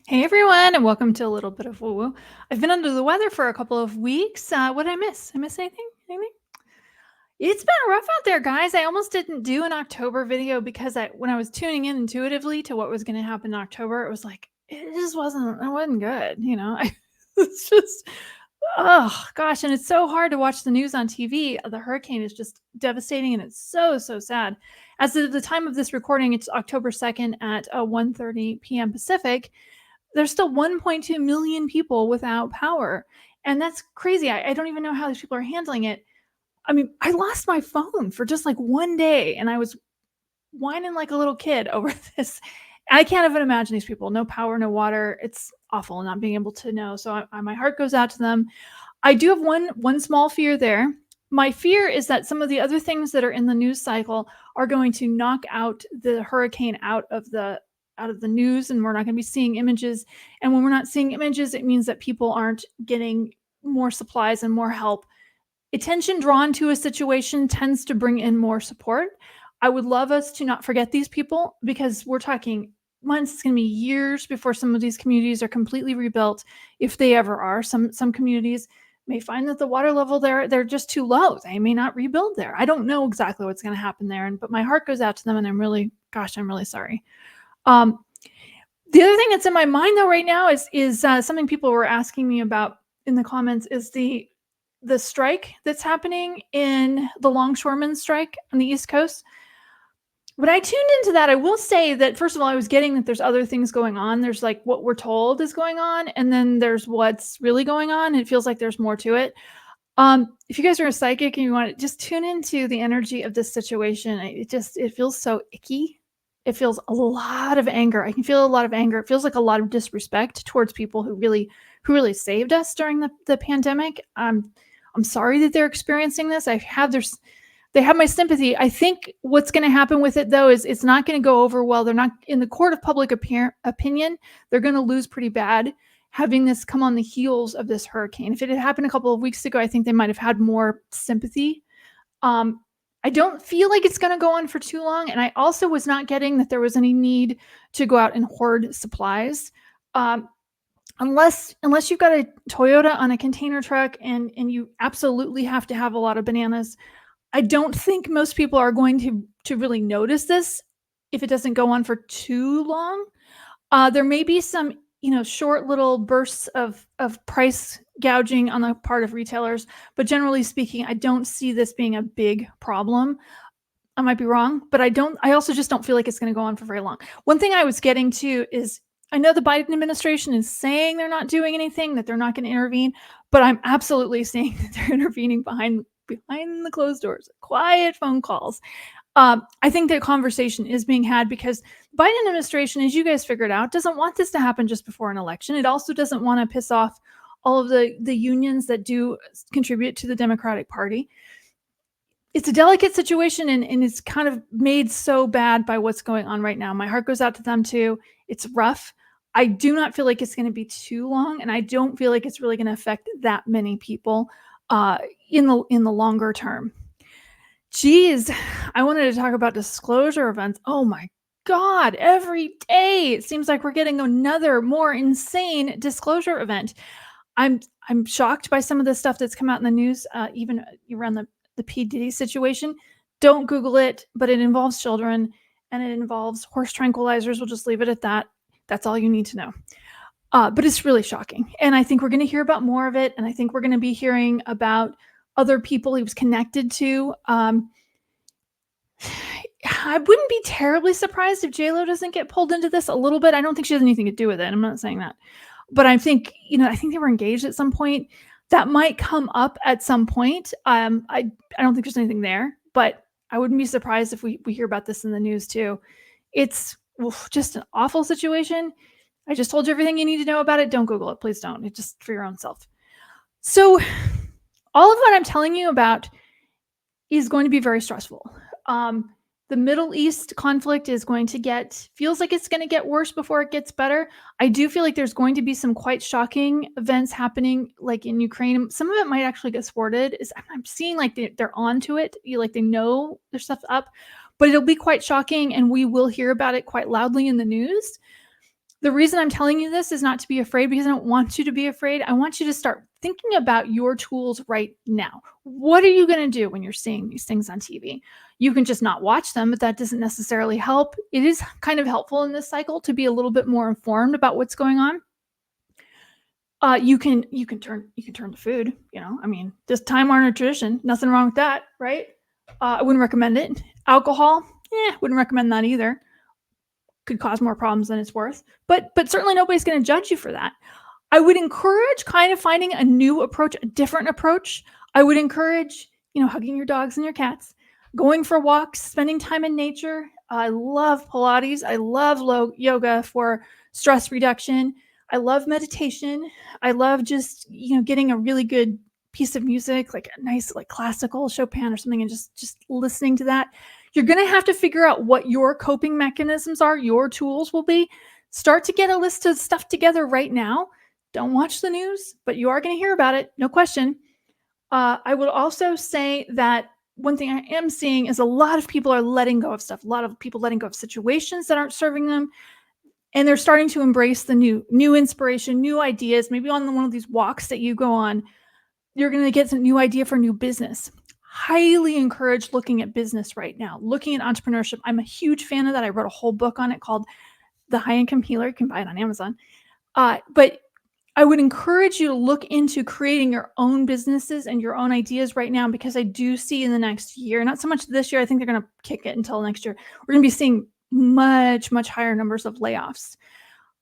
Hey everyone, and welcome to a little bit of woo woo. I've been under the weather for a couple of weeks. What did I miss? I miss anything? Anything? It's been rough out there, guys. I almost didn't do an October video because when I was tuning in intuitively to what was going to happen in October, it was like it just wasn't good. It's just oh gosh, and it's so hard to watch the news on TV. The hurricane is just devastating, and it's so sad. As of the time of this recording, it's October 2nd at 1:30 p.m. Pacific. There's still 1.2 million people without power. And that's crazy. I don't even know how these people are handling it. I mean, I lost my phone for just like one day and I was whining like a little kid over this. I can't even imagine these people. No power, no water. It's awful not being able to know. So my heart goes out to them. I do have one small fear there. My fear is that some of the other things that are in the news cycle are going to knock out the hurricane out of the news, and we're not going to be seeing images. And when we're not seeing images, it means that people aren't getting more supplies and more help. Attention drawn to a situation tends to bring in more support. I would love us to not forget these people because we're talking months, it's going to be years before some of these communities are completely rebuilt, if they ever are. Some communities may find that the water level there they're just too low. They may not rebuild there. I don't know exactly what's going to happen there, but my heart goes out to them, and I'm really sorry. Um, the other thing that's in my mind though right now is something people were asking me about in the comments is the strike that's happening in the longshoremen strike on the East Coast. When I tuned into that, I will say that first of all, I was getting that there's other things going on. There's like what we're told is going on, and then there's what's really going on. It feels like there's more to it. If you guys are a psychic and you want to just tune into the energy of this situation, it feels so icky. It feels a lot of anger. I can feel a lot of anger. It feels like a lot of disrespect towards people who really saved us during the pandemic. I'm sorry that they're experiencing this. They have my sympathy. I think what's going to happen with it though is it's not going to go over well. They're not in the court of public opinion. They're going to lose pretty bad having this come on the heels of this hurricane. If it had happened a couple of weeks ago, I think they might have had more sympathy. I don't feel like it's going to go on for too long. And I also was not getting that there was any need to go out and hoard supplies. Unless you've got a Toyota on a container truck and you absolutely have to have a lot of bananas, I don't think most people are going to really notice this if it doesn't go on for too long. There may be some, short little bursts of price gouging on the part of retailers, but generally speaking, I don't see this being a big problem. I might be wrong, but I also just don't feel like it's going to go on for very long. One thing I was getting to is I know the Biden administration is saying they're not doing anything, that they're not going to intervene, but I'm absolutely seeing that they're intervening behind the closed doors, quiet phone calls. I think that conversation is being had because the Biden administration, as you guys figured out, doesn't want this to happen just before an election. It also doesn't want to piss off all of the unions that do contribute to the Democratic Party. It's a delicate situation, and it's kind of made so bad by what's going on right now. My heart goes out to them too. It's rough. I do not feel like it's going to be too long, and I don't feel like it's really going to affect that many people in the longer term. Geez, I wanted to talk about disclosure events. Oh my God, every day it seems like we're getting another more insane disclosure event. I'm shocked by some of the stuff that's come out in the news, even around the P. Diddy situation. Don't Google it, but it involves children and it involves horse tranquilizers. We'll just leave it at that. That's all you need to know. But it's really shocking. And I think we're going to hear about more of it. And I think we're going to be hearing about other people he was connected to. I wouldn't be terribly surprised if JLo doesn't get pulled into this a little bit. I don't think she has anything to do with it. I'm not saying that. But I think they were engaged at some point. That might come up at some point. I don't think there's anything there, but I wouldn't be surprised if we hear about this in the news too. It's just an awful situation. I just told you everything you need to know about it. Don't Google it. Please don't. It's just for your own self. So all of what I'm telling you about is going to be very stressful. The Middle East conflict feels like it's going to get worse before it gets better. I do feel like there's going to be some quite shocking events happening, like in Ukraine. Some of it might actually get thwarted. I'm seeing like they're onto it. They know their stuff's up, but it'll be quite shocking, and we will hear about it quite loudly in the news. The reason I'm telling you this is not to be afraid, because I don't want you to be afraid. I want you to start thinking about your tools right now. What are you going to do when you're seeing these things on TV? You can just not watch them, but that doesn't necessarily help. It is kind of helpful in this cycle to be a little bit more informed about what's going on. You can turn to food. I mean, just time-honored tradition. Nothing wrong with that, right? I wouldn't recommend it. Alcohol, wouldn't recommend that either. Could cause more problems than it's worth. But certainly nobody's going to judge you for that. I would encourage kind of finding a new approach, a different approach. I would encourage, hugging your dogs and your cats, going for walks, spending time in nature. I love Pilates. I love yoga for stress reduction. I love meditation. I love just, getting a really good piece of music, like a nice, like classical Chopin or something, and just listening to that. You're going to have to figure out what your coping mechanisms are, your tools will be. Start to get a list of stuff together right now. Don't watch the news, but you are going to hear about it, no question. I would also say that one thing I am seeing is a lot of people are letting go of stuff. A lot of people letting go of situations that aren't serving them. And they're starting to embrace the new inspiration, new ideas. Maybe on one of these walks that you go on, you're going to get some new idea for new business. Highly encourage looking at business right now, looking at entrepreneurship. I'm a huge fan of that. I wrote a whole book on it called The High Income Healer. You can buy it on Amazon. But I would encourage you to look into creating your own businesses and your own ideas right now, because I do see in the next year, not so much this year, I think they're going to kick it until next year. We're going to be seeing much, much higher numbers of layoffs.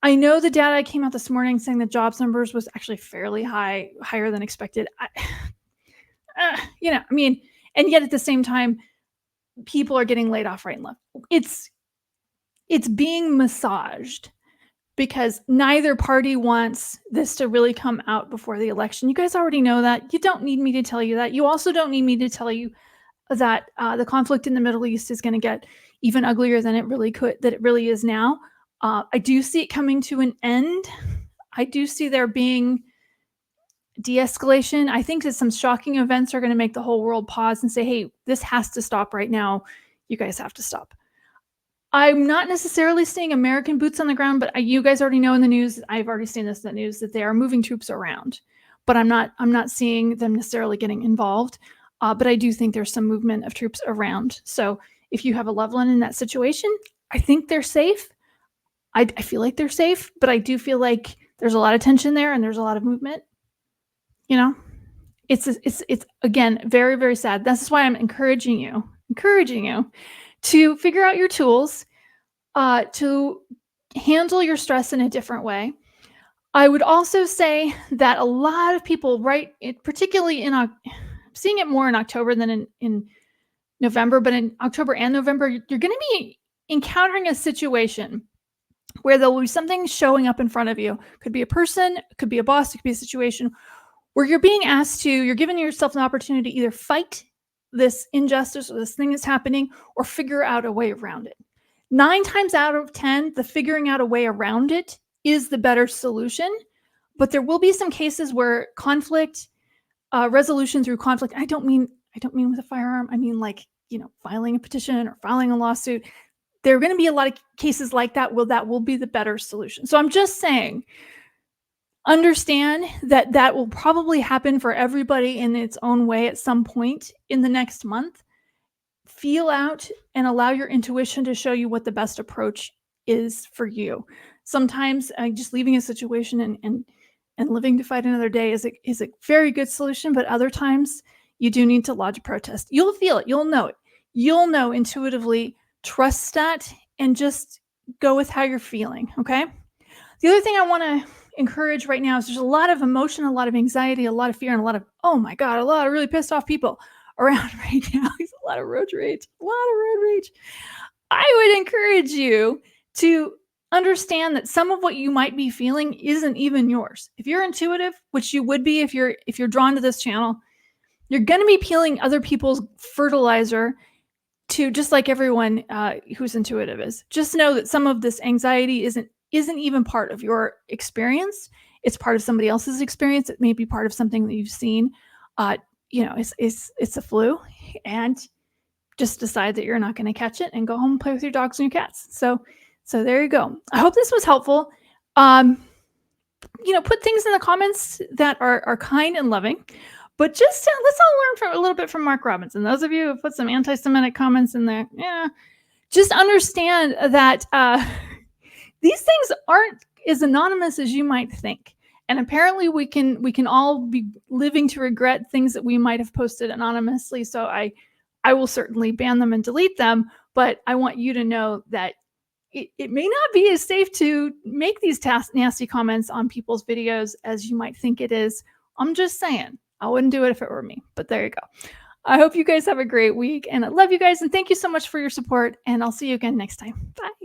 I know the data came out this morning saying the jobs numbers was actually fairly high, higher than expected. And yet at the same time, people are getting laid off right and left. It's being massaged because neither party wants this to really come out before the election. You guys already know that. You don't need me to tell you that. You also don't need me to tell you that the conflict in the Middle East is going to get even uglier than it really is now. I do see it coming to an end. I do see there being de-escalation. I think that some shocking events are going to make the whole world pause and say, hey, this has to stop right now. You guys have to stop. I'm not necessarily seeing American boots on the ground, but you guys already know in the news, I've already seen this in the news, that they are moving troops around. But I'm not seeing them necessarily getting involved. But I do think there's some movement of troops around. So if you have a loved one in that situation, I think they're safe. I feel like they're safe, but I do feel like there's a lot of tension there and there's a lot of movement. It's again, very, very sad. This is why I'm encouraging you to figure out your tools to handle your stress in a different way. I would also say that a lot of people, particularly I'm seeing it more in October than in November, but in October and November, you're going to be encountering a situation where there will be something showing up in front of you. Could be a person, could be a boss, it could be a situation where you're being asked you're giving yourself an opportunity to either fight this injustice or this thing that's happening or figure out a way around it. 9 times out of 10, the figuring out a way around it is the better solution. But there will be some cases where conflict, resolution through conflict, I don't mean with a firearm. I mean filing a petition or filing a lawsuit. There are going to be a lot of cases like that. That will be the better solution. So I'm just saying, understand that will probably happen for everybody in its own way at some point in the next month. Feel out and allow your intuition to show you what the best approach is for you. Sometimes just leaving a situation and living to fight another day is a very good solution, but other times you do need to lodge a protest. You'll feel it. You'll know it. You'll know intuitively. Trust that and just go with how you're feeling, okay? The other thing I want to encourage right now is there's a lot of emotion, a lot of anxiety, a lot of fear, and a lot of, oh my God, a lot of really pissed off people around right now. There's a lot of road rage. I would encourage you to understand that some of what you might be feeling isn't even yours. If you're intuitive, which you would be if you're drawn to this channel, you're going to be peeling other people's fertilizer to, just like everyone who's intuitive is. Just know that some of this anxiety isn't even part of your experience. It's part of somebody else's experience. It may be part of something that you've seen. It's a flu, and just decide that you're not going to catch it and go home and play with your dogs and your cats. So there you go. I hope this was helpful. Um, put things in the comments that are kind and loving, but just let's all learn from a little bit from Mark Robinson. Those of you who put some anti-Semitic comments in there, yeah, just understand that these things aren't as anonymous as you might think. And apparently we can all be living to regret things that we might have posted anonymously. So I will certainly ban them and delete them, but I want you to know that it may not be as safe to make these nasty comments on people's videos as you might think it is. I'm just saying, I wouldn't do it if it were me, but there you go. I hope you guys have a great week, and I love you guys, and thank you so much for your support, and I'll see you again next time. Bye.